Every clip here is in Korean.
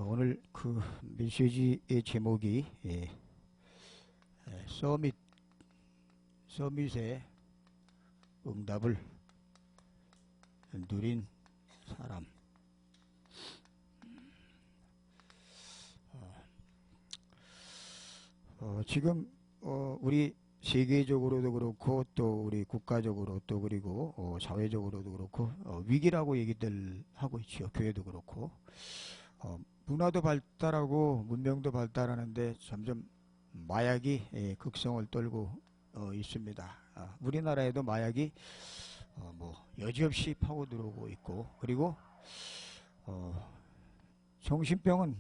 오늘 그 메시지의 제목이 서밋의 응답을 누린 사람. 지금 우리 세계적으로도 그렇고 또 우리 국가적으로 또 그리고 사회적으로도 그렇고 위기라고 얘기들 하고 있죠. 교회도 그렇고 문화도 발달하고 문명도 발달하는데 점점 마약이 극성을 떨고 있습니다. 우리나라에도 마약이 여지없이 파고 들어오고 있고, 그리고 정신병은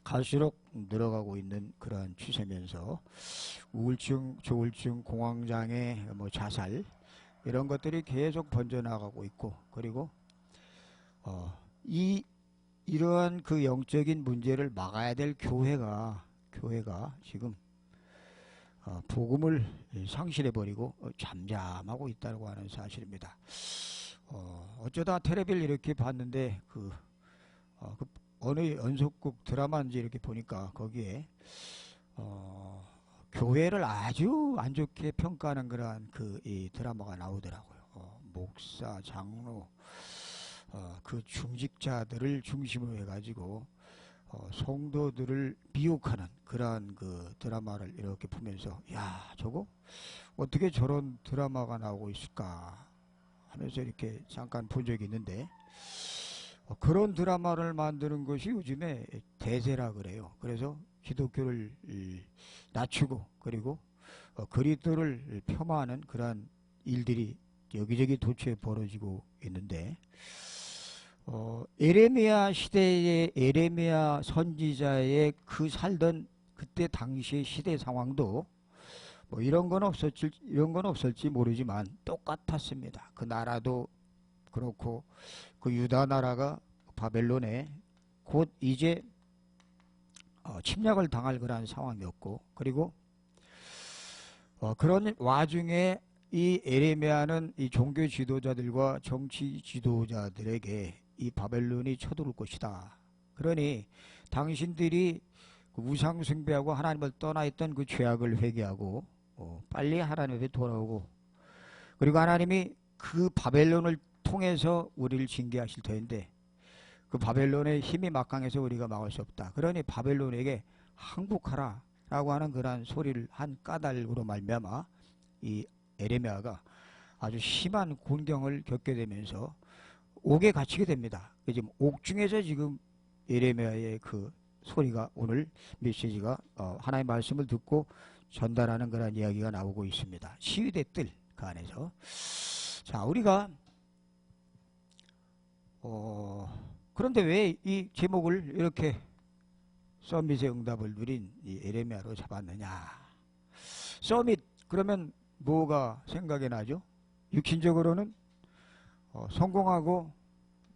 갈수록 늘어가고 있는 그러한 추세면서 우울증, 조울증, 공황장애, 자살 이런 것들이 계속 번져나가고 있고, 그리고 이러한 그 영적인 문제를 막아야 될 교회가 지금 복음을 상실해버리고 잠잠하고 있다고 하는 사실입니다. 어쩌다 텔레비를 이렇게 봤는데 어느 연속극 드라마인지 이렇게 보니까 거기에 교회를 아주 안 좋게 평가하는 그러한 이 드라마가 나오더라고요. 목사, 장로, 그 중직자들을 중심으로 해가지고 성도들을 미혹하는 그러한 그 드라마를 이렇게 보면서, 야, 저거 어떻게 저런 드라마가 나오고 있을까 하면서 이렇게 잠깐 본 적이 있는데, 그런 드라마를 만드는 것이 요즘에 대세라 그래요. 그래서 기독교를 낮추고 그리고 그리스도를 폄하하는 그러한 일들이 여기저기 도처에 벌어지고 있는데, 에레미야 시대의 에레미야 선지자의 그 살던 그때 당시의 시대 상황도 이런 건 없을지 모르지만 똑같았습니다. 그 나라도 그렇고 그 유다 나라가 바벨론에 곧 이제 침략을 당할 그러한 상황이었고, 그리고 그런 와중에 이 에레미야는 이 종교 지도자들과 정치 지도자들에게 이 바벨론이 쳐들어올 것이다. 그러니 당신들이 그 우상 숭배하고 하나님을 떠나 있던 그 죄악을 회개하고 빨리 하나님 앞에 돌아오고, 그리고 하나님이 그 바벨론을 통해서 우리를 징계하실 터인데 그 바벨론의 힘이 막강해서 우리가 막을 수 없다. 그러니 바벨론에게 항복하라 라고 하는 그러한 소리를 한 까닭으로 말미암아 이 에레미야가 아주 심한 곤경을 겪게 되면서 옥에 갇히게 됩니다. 지금 옥중에서 지금 에레미야의 그 소리가, 오늘 메시지가 하나님의 말씀을 듣고 전달하는 그런 이야기가 나오고 있습니다. 시위대 뜰 그 안에서. 자, 우리가 그런데 왜 이 제목을 이렇게 서밋의 응답을 누린 이 에레미야로 잡았느냐. 서밋 그러면 뭐가 생각이 나죠? 육신적으로는 성공하고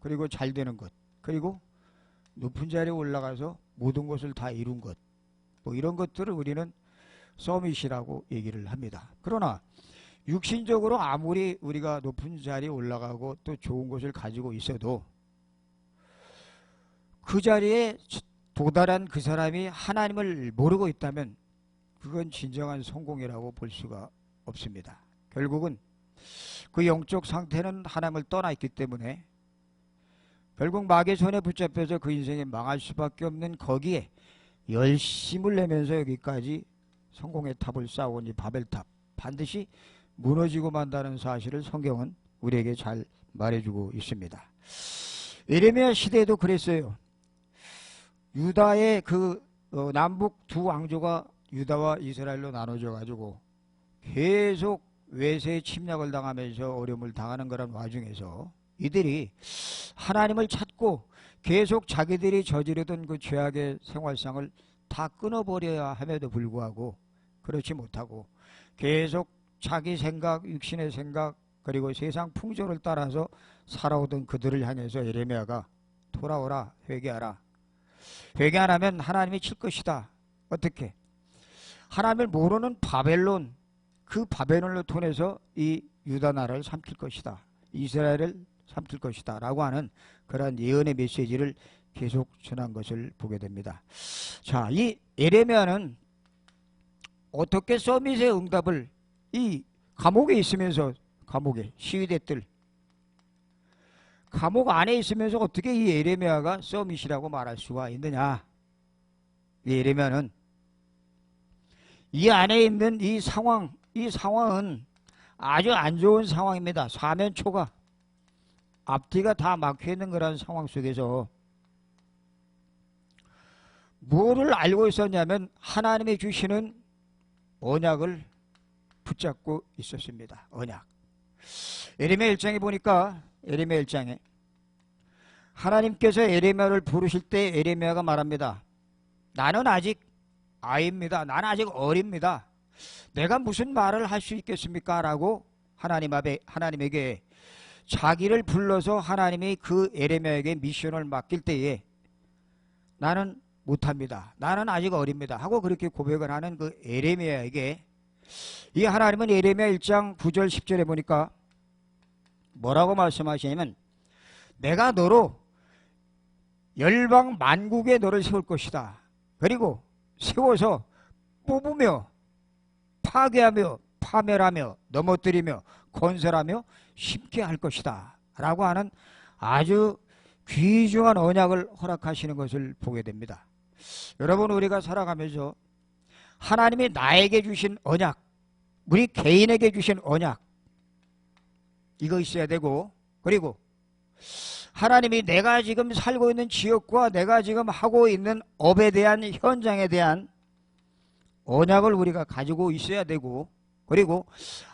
그리고 잘 되는 것, 그리고 높은 자리에 올라가서 모든 것을 다 이룬 것, 이런 것들을 우리는 서밋이라고 얘기를 합니다. 그러나 육신적으로 아무리 우리가 높은 자리에 올라가고 또 좋은 것을 가지고 있어도 그 자리에 도달한 그 사람이 하나님을 모르고 있다면 그건 진정한 성공이라고 볼 수가 없습니다. 결국은 그 영적 상태는 하나님을 떠나 있기 때문에 결국 마귀의 손에 붙잡혀서 그 인생이 망할 수밖에 없는, 거기에 열심을 내면서 여기까지 성공의 탑을 쌓아온 이 바벨탑 반드시 무너지고 만다는 사실을 성경은 우리에게 잘 말해주고 있습니다. 에레미야 시대에도 그랬어요. 유다의 그 남북 두 왕조가 유다와 이스라엘로 나눠져 가지고 계속 외세의 침략을 당하면서 어려움을 당하는 그런 와중에서 이들이 하나님을 찾고 계속 자기들이 저지르던 그 죄악의 생활상을 다 끊어버려야 함에도 불구하고 그렇지 못하고 계속 자기 생각, 육신의 생각, 그리고 세상 풍조를 따라서 살아오던 그들을 향해서 에레미야가 돌아오라, 회개하라. 회개 안 하면 하나님이 칠 것이다. 어떻게? 하나님을 모르는 바벨론, 그 바벨론을 통해서 이 유다 나라를 삼킬 것이다. 이스라엘을 삼킬 것이다 라고 하는 그러한 예언의 메시지를 계속 전한 것을 보게 됩니다. 자, 이 예레미야는 어떻게 서밋의 응답을 이 감옥에 있으면서, 감옥에 시위대들 감옥 안에 있으면서 어떻게 이 예레미야가 서밋이라고 말할 수가 있느냐. 이 예레미야는 이 안에 있는 이 상황은 아주 안 좋은 상황입니다. 사면초가 앞뒤가 다 막혀있는 그런 상황 속에서 뭐를 알고 있었냐면 하나님이 주시는 언약을 붙잡고 있었습니다. 언약. 예레미야 1장에 보니까, 예레미야 1장에 하나님께서 예레미야를 부르실 때 예레미야가 말합니다. 나는 아직 아이입니다. 나는 아직 어립니다. 내가 무슨 말을 할 수 있겠습니까? 라고 하나님에게 자기를 불러서 하나님이 그 예레미야에게 미션을 맡길 때에 나는 못합니다. 나는 아직 어립니다. 하고 그렇게 고백을 하는 그 예레미야에게 이 하나님은 예레미야 1장 9절 10절에 보니까 뭐라고 말씀하시냐면 내가 너로 열방 만국에 너를 세울 것이다. 그리고 세워서 뽑으며 파괴하며 파멸하며 넘어뜨리며 건설하며 심게 할 것이다. 라고 하는 아주 귀중한 언약을 허락하시는 것을 보게 됩니다. 여러분, 우리가 살아가면서 하나님이 나에게 주신 언약, 우리 개인에게 주신 언약, 이거 있어야 되고, 그리고 하나님이 내가 지금 살고 있는 지역과 내가 지금 하고 있는 업에 대한, 현장에 대한 언약을 우리가 가지고 있어야 되고, 그리고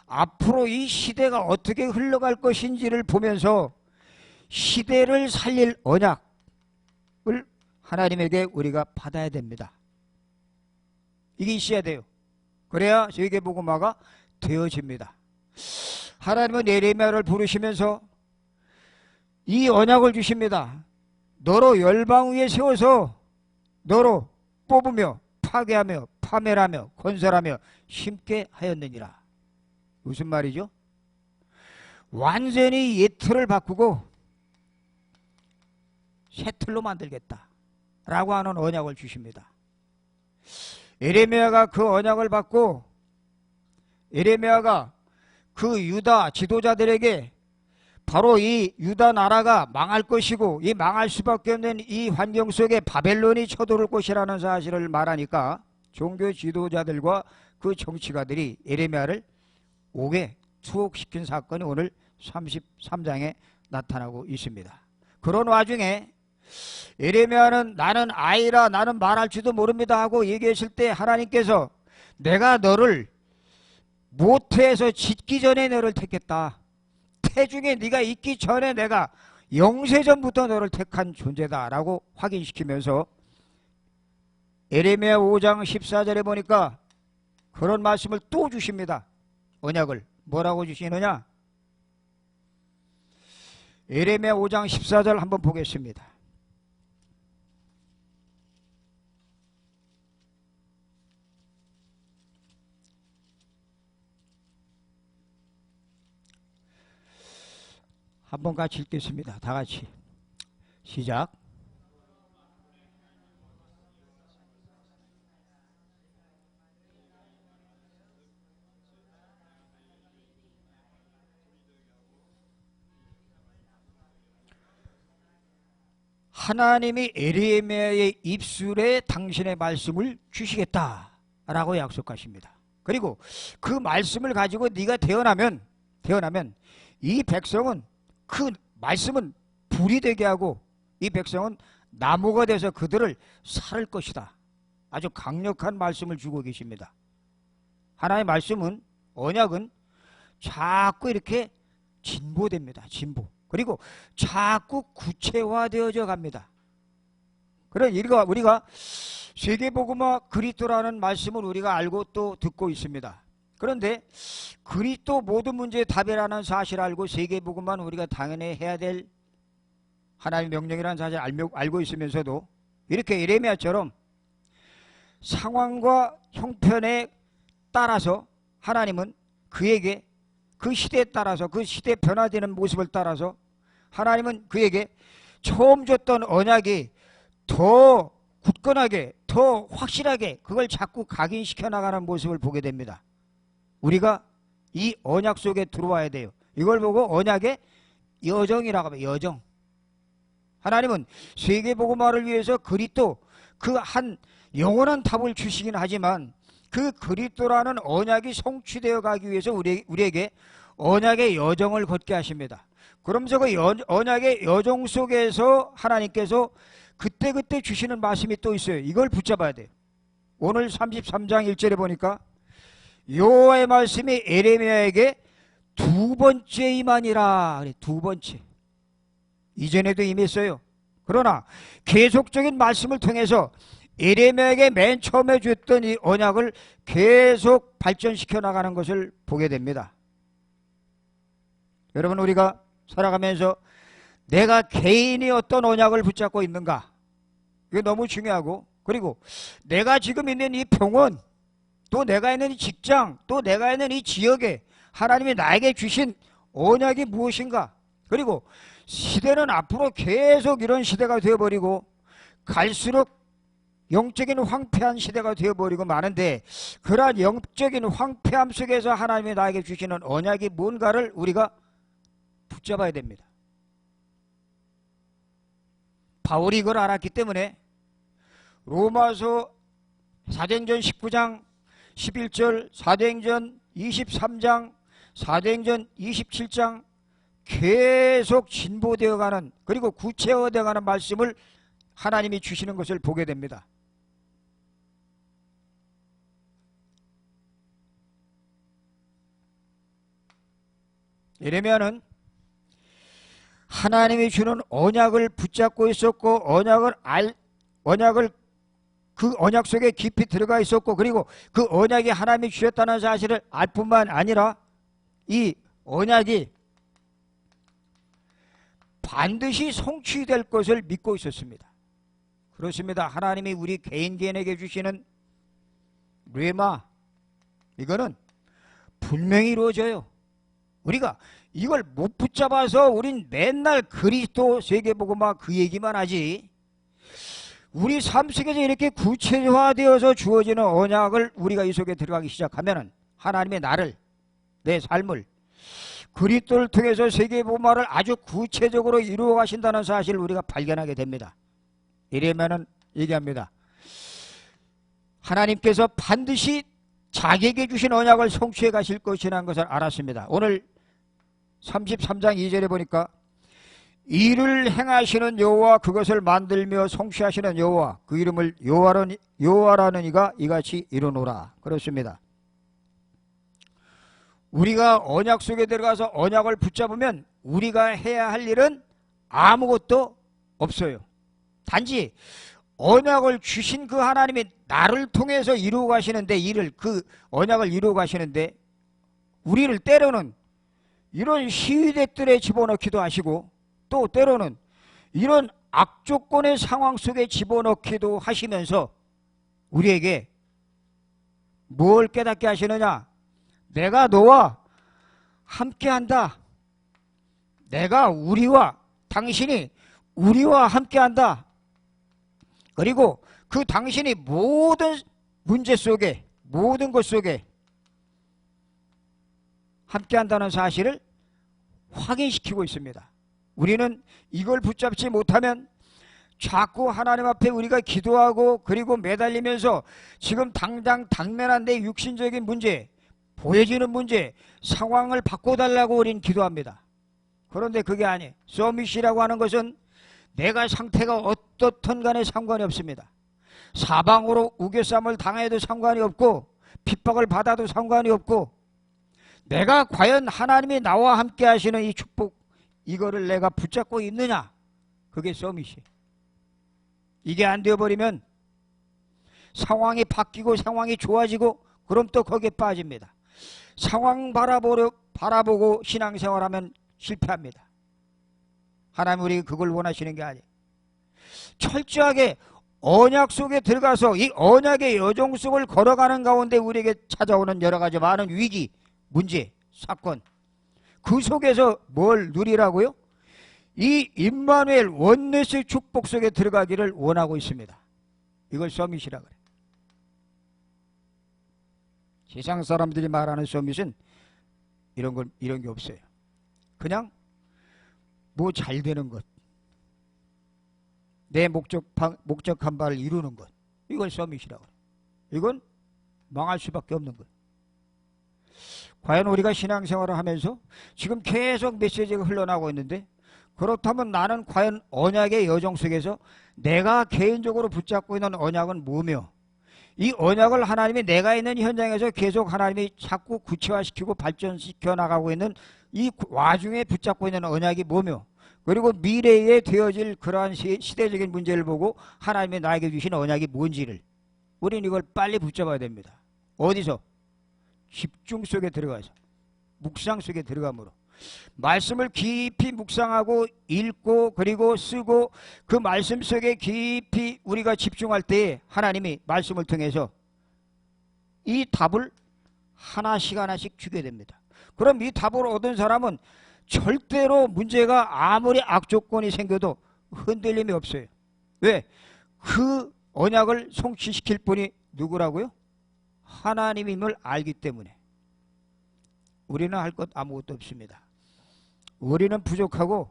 앞으로 이 시대가 어떻게 흘러갈 것인지를 보면서 시대를 살릴 언약을 하나님에게 우리가 받아야 됩니다. 이게 있어야 돼요. 그래야 세계복음화가 되어집니다. 하나님은 예레미야를 부르시면서 이 언약을 주십니다. 너로 열방 위에 세워서 너로 뽑으며 파괴하며 파멸하며 건설하며 심게 하였느니라. 무슨 말이죠? 완전히 옛 틀을 바꾸고 새 틀로 만들겠다 라고 하는 언약을 주십니다. 예레미야가 그 언약을 받고 예레미야가 그 유다 지도자들에게 바로 이 유다 나라가 망할 것이고 이 망할 수밖에 없는 이 환경 속에 바벨론이 쳐들어올 것이라는 사실을 말하니까 종교 지도자들과 그 정치가들이 예레미야를 옥에 투옥시킨 사건이 오늘 33장에 나타나고 있습니다. 그런 와중에 예레미야는 나는 아이라 나는 말할 지도 모릅니다 하고 얘기했을 때 하나님께서 내가 너를 모태에서 짓기 전에 너를 택했다. 태중에 네가 있기 전에 내가 영세전부터 너를 택한 존재다 라고 확인시키면서 예레미야 5장 14절에 보니까 그런 말씀을 또 주십니다. 언약을 뭐라고 주시느냐? 예레미야 5장 14절 한번 보겠습니다. 한번 같이 읽겠습니다. 다 같이 시작. 하나님이 예레미야의 입술에 당신의 말씀을 주시겠다라고 약속하십니다. 그리고 그 말씀을 가지고 네가 태어나면 이 백성은 그 말씀은 불이 되게 하고 이 백성은 나무가 돼서 그들을 살 것이다. 아주 강력한 말씀을 주고 계십니다. 하나님의 말씀은, 언약은 자꾸 이렇게 진보됩니다. 진보. 그리고 자꾸 구체화되어져 갑니다. 그러니까 우리가 세계복음화 그리스도라는 말씀을 우리가 알고 또 듣고 있습니다. 그런데 그리스도 모든 문제의 답이라는 사실을 알고 세계복음만 우리가 당연히 해야 될 하나님의 명령이라는 사실을 알고 있으면서도 이렇게 예레미야처럼 상황과 형편에 따라서 하나님은 그에게 그 시대에 따라서 그 시대에 변화되는 모습을 따라서 하나님은 그에게 처음 줬던 언약이 더 굳건하게, 더 확실하게 그걸 자꾸 각인시켜 나가는 모습을 보게 됩니다. 우리가 이 언약 속에 들어와야 돼요. 이걸 보고 언약의 여정이라고 합니다. 여정. 하나님은 세계복음화를 위해서 그리스도 그 한 영원한 답을 주시긴 하지만 그 그리스도라는 언약이 성취되어 가기 위해서 우리에게 언약의 여정을 걷게 하십니다. 그러면서 그 언약의 여정 속에서 하나님께서 그때그때 주시는 말씀이 또 있어요. 이걸 붙잡아야 돼요. 오늘 33장 1절에 보니까 여호와의 말씀이 에레미야에게 두 번째 임하니라. 두 번째. 이전에도 임했어요. 그러나 계속적인 말씀을 통해서 에레미야에게 맨 처음에 줬던 이 언약을 계속 발전시켜 나가는 것을 보게 됩니다. 여러분, 우리가 살아가면서 내가 개인이 어떤 언약을 붙잡고 있는가, 이게 너무 중요하고, 그리고 내가 지금 있는 이 병원, 또 내가 있는 이 직장, 또 내가 있는 이 지역에 하나님이 나에게 주신 언약이 무엇인가. 그리고 시대는 앞으로 계속 이런 시대가 되어버리고 갈수록 영적인 황폐한 시대가 되어버리고 마는데, 그러한 영적인 황폐함 속에서 하나님이 나에게 주시는 언약이 뭔가를 우리가 붙잡아야 됩니다. 바울이 이걸 알았기 때문에 로마서 사도행전 19장 11절, 사도행전 23장, 사도행전 27장 계속 진보되어가는, 그리고 구체화되어가는 말씀을 하나님이 주시는 것을 보게 됩니다. 예레미야는 하나님이 주는 언약을 붙잡고 있었고, 언약을 그 언약 속에 깊이 들어가 있었고, 그리고 그 언약이 하나님이 주셨다는 사실을 알 뿐만 아니라 이 언약이 반드시 성취될 것을 믿고 있었습니다. 그렇습니다. 하나님이 우리 개인에게 주시는 뢰마, 이거는 분명히 이루어져요. 우리가 이걸 못 붙잡아서 우린 맨날 그리스도 세계복음화 그 얘기만 하지, 우리 삶 속에서 이렇게 구체화되어서 주어지는 언약을 우리가 이 속에 들어가기 시작하면은 하나님의 나를, 내 삶을 그리스도를 통해서 세계복음화를 아주 구체적으로 이루어 가신다는 사실을 우리가 발견하게 됩니다. 이러면은 얘기합니다. 하나님께서 반드시 자기에게 주신 언약을 성취해 가실 것이라는 것을 알았습니다. 오늘 33장 2절에 보니까 이를 행하시는 여호와, 그것을 만들며 성취하시는 여호와, 그 이름을 여호와라는 이가 이같이 이루노라. 그렇습니다. 우리가 언약 속에 들어가서 언약을 붙잡으면 우리가 해야 할 일은 아무것도 없어요. 단지 언약을 주신 그 하나님이 나를 통해서 이루어 가시는데, 그 언약을 이루어 가시는데 우리를 때로는 이런 시위대들에 집어넣기도 하시고, 또 때로는 이런 악조건의 상황 속에 집어넣기도 하시면서 우리에게 뭘 깨닫게 하시느냐? 내가 너와 함께한다. 당신이 우리와 함께한다. 그리고 그 당신이 모든 문제 속에, 모든 것 속에 함께한다는 사실을 확인시키고 있습니다. 우리는 이걸 붙잡지 못하면 자꾸 하나님 앞에 우리가 기도하고, 그리고 매달리면서 지금 당장 당면한 내 육신적인 문제, 보여지는 문제, 상황을 바꿔달라고 우리는 기도합니다. 그런데 그게 아니에요. 서밋이라고 하는 것은 내가 상태가 어떻든 간에 상관이 없습니다. 사방으로 우겨쌈을 당해도 상관이 없고, 핍박을 받아도 상관이 없고, 내가 과연 하나님이 나와 함께 하시는 이 축복, 이거를 내가 붙잡고 있느냐, 그게 서밋이에요. 이게 안 되어버리면 상황이 바뀌고 상황이 좋아지고 그럼 또 거기에 빠집니다. 상황 바라보고 신앙생활하면 실패합니다. 하나님 우리 그걸 원하시는 게 아니에요. 철저하게 언약 속에 들어가서 이 언약의 여정 속을 걸어가는 가운데 우리에게 찾아오는 여러 가지 많은 위기, 문제, 사건, 그 속에서 뭘 누리라고요? 이 임마누엘 원네스 축복 속에 들어가기를 원하고 있습니다. 이걸 서밋이라 그래. 세상 사람들이 말하는 서밋은 이런 게 없어요. 그냥 뭐 잘 되는 것, 내 목적한 바를 이루는 것, 이걸 서밋이라고 그래. 이건 망할 수밖에 없는 것. 과연 우리가 신앙생활을 하면서 지금 계속 메시지가 흘러나오고 있는데, 그렇다면 나는 과연 언약의 여정 속에서 내가 개인적으로 붙잡고 있는 언약은 뭐며, 이 언약을 하나님이 내가 있는 현장에서 계속 하나님이 자꾸 구체화시키고 발전시켜 나가고 있는 이 와중에 붙잡고 있는 언약이 뭐며, 그리고 미래에 되어질 그러한 시대적인 문제를 보고 하나님이 나에게 주신 언약이 뭔지를 우리는 이걸 빨리 붙잡아야 됩니다. 어디서? 집중 속에 들어가서, 묵상 속에 들어감으로 말씀을 깊이 묵상하고 읽고 그리고 쓰고 그 말씀 속에 깊이 우리가 집중할 때에 하나님이 말씀을 통해서 이 답을 하나씩 하나씩 주게 됩니다. 그럼 이 답을 얻은 사람은 절대로 문제가 아무리 악조건이 생겨도 흔들림이 없어요. 왜? 그 언약을 성취시킬 분이 누구라고요? 하나님임을 알기 때문에. 우리는 할 것 아무것도 없습니다. 우리는 부족하고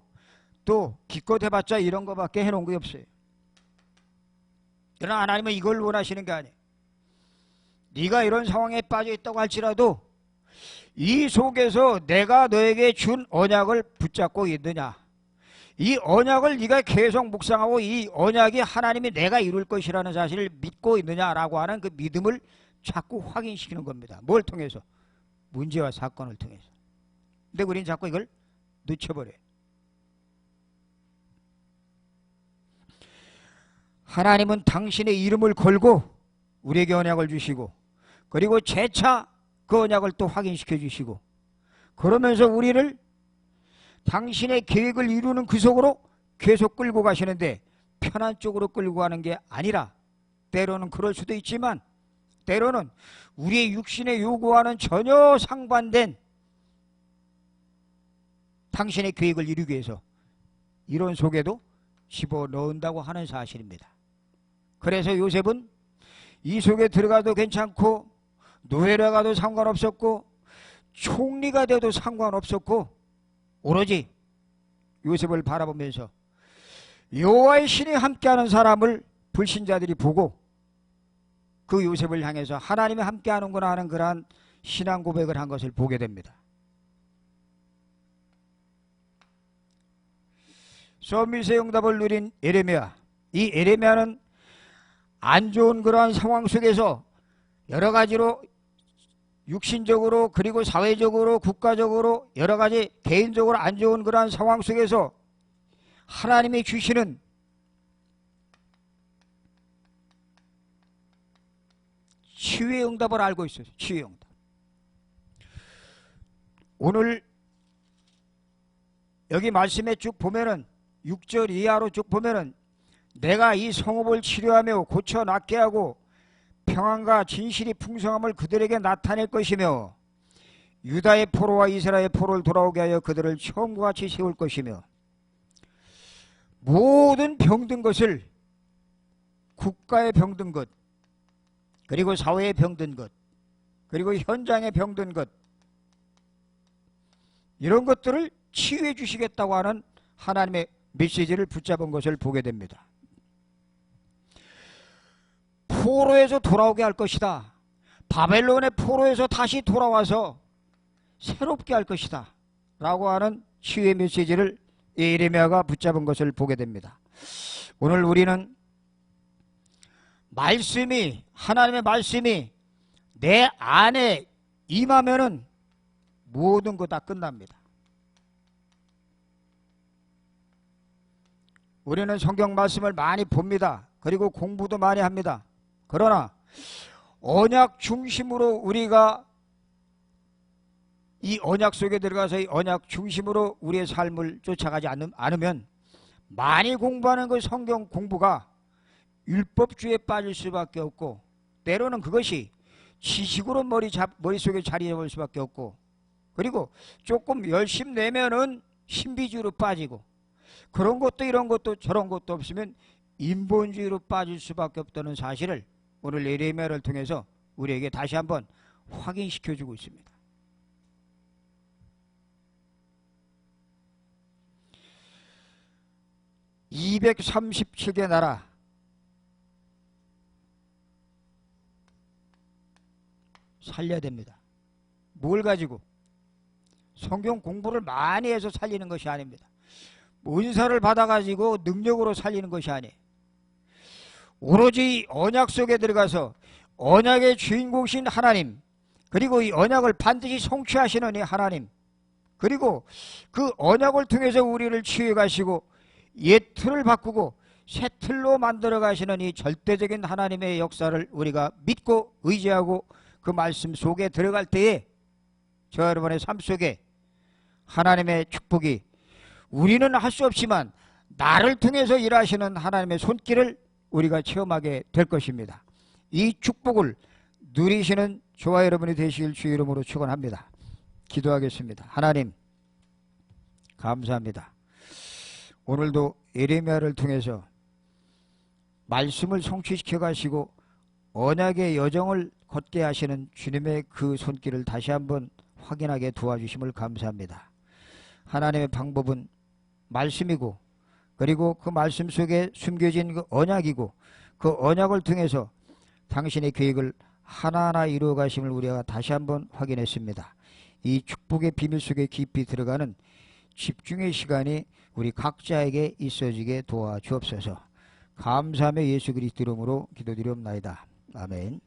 또 기껏 해봤자 이런 거밖에 해놓은 게 없어요. 그러나 하나님은 이걸 원하시는 게 아니에요. 네가 이런 상황에 빠져 있다고 할지라도 이 속에서 내가 너에게 준 언약을 붙잡고 있느냐, 이 언약을 네가 계속 묵상하고 이 언약이 하나님이 내가 이룰 것이라는 사실을 믿고 있느냐라고 하는 그 믿음을 자꾸 확인시키는 겁니다. 뭘 통해서? 문제와 사건을 통해서. 근데 우리는 자꾸 이걸 놓쳐버려요. 하나님은 당신의 이름을 걸고 우리에게 언약을 주시고, 그리고 재차 그 언약을 또 확인시켜 주시고, 그러면서 우리를 당신의 계획을 이루는 그 속으로 계속 끌고 가시는데, 편한 쪽으로 끌고 가는 게 아니라, 때로는 그럴 수도 있지만 때로는 우리의 육신의 요구와는 전혀 상반된 당신의 계획을 이루기 위해서 이런 속에도 집어넣는다고 하는 사실입니다. 그래서 요셉은 이 속에 들어가도 괜찮고 노예로 가도 상관없었고 총리가 돼도 상관없었고, 오로지 요셉을 바라보면서 여호와의 신이 함께하는 사람을 불신자들이 보고 그 요셉을 향해서 하나님이 함께하는구나 하는 그러한 신앙 고백을 한 것을 보게 됩니다. 서밋의 응답을 누린 에레미야, 이 에레미야는 안 좋은 그러한 상황 속에서 여러 가지로 육신적으로 그리고 사회적으로 국가적으로 여러 가지 개인적으로 안 좋은 그러한 상황 속에서 하나님이 주시는 치유의 응답을 알고 있어요. 치유의 응답. 오늘 여기 말씀에 쭉 보면은 6절 이하로 쭉 보면은 내가 이 성읍을 치료하며 고쳐 낫게 하고 평안과 진실이 풍성함을 그들에게 나타낼 것이며 유다의 포로와 이스라엘의 포로를 돌아오게 하여 그들을 처음과 같이 세울 것이며, 모든 병든 것을, 국가의 병든 것, 그리고 사회의 병든 것, 그리고 현장의 병든 것, 이런 것들을 치유해 주시겠다고 하는 하나님의 메시지를 붙잡은 것을 보게 됩니다. 포로에서 돌아오게 할 것이다. 바벨론의 포로에서 다시 돌아와서 새롭게 할 것이다 라고 하는 치유의 메시지를 예레미야가 붙잡은 것을 보게 됩니다. 오늘 우리는 말씀이, 하나님의 말씀이 내 안에 임하면은 모든 거 다 끝납니다. 우리는 성경 말씀을 많이 봅니다. 그리고 공부도 많이 합니다. 그러나 언약 중심으로 우리가 이 언약 속에 들어가서 이 언약 중심으로 우리의 삶을 쫓아가지 않으면 많이 공부하는 그 성경 공부가 율법주의에 빠질 수밖에 없고, 때로는 그것이 지식으로 머릿속에 자리 잡을 수밖에 없고, 그리고 조금 열심 내면은 신비주의로 빠지고, 그런 것도 이런 것도 저런 것도 없으면 인본주의로 빠질 수밖에 없다는 사실을 오늘 예레미야를 통해서 우리에게 다시 한번 확인시켜주고 있습니다. (237개) 나라 살려야 됩니다. 뭘 가지고? 성경 공부를 많이 해서 살리는 것이 아닙니다. 은사를 받아가지고 능력으로 살리는 것이 아니에요. 오로지 언약 속에 들어가서 언약의 주인공이신 하나님, 그리고 이 언약을 반드시 성취하시는 이 하나님, 그리고 그 언약을 통해서 우리를 치유해 가시고 옛 틀을 바꾸고 새 틀로 만들어 가시는 이 절대적인 하나님의 역사를 우리가 믿고 의지하고 그 말씀 속에 들어갈 때에 저 여러분의 삶 속에 하나님의 축복이, 우리는 할 수 없지만 나를 통해서 일하시는 하나님의 손길을 우리가 체험하게 될 것입니다. 이 축복을 누리시는 저와 여러분이 되시길 주의 이름으로 축원합니다. 기도하겠습니다. 하나님 감사합니다. 오늘도 예레미야를 통해서 말씀을 성취시켜 가시고 언약의 여정을 걷게 하시는 주님의 그 손길을 다시 한번 확인하게 도와주심을 감사합니다. 하나님의 방법은 말씀이고, 그리고 그 말씀 속에 숨겨진 그 언약이고, 그 언약을 통해서 당신의 계획을 하나하나 이루어 가심을 우리가 다시 한번 확인했습니다. 이 축복의 비밀 속에 깊이 들어가는 집중의 시간이 우리 각자에게 있어지게 도와주옵소서. 감사하며 예수 그리스도 이름으로 기도드리옵나이다. 아멘.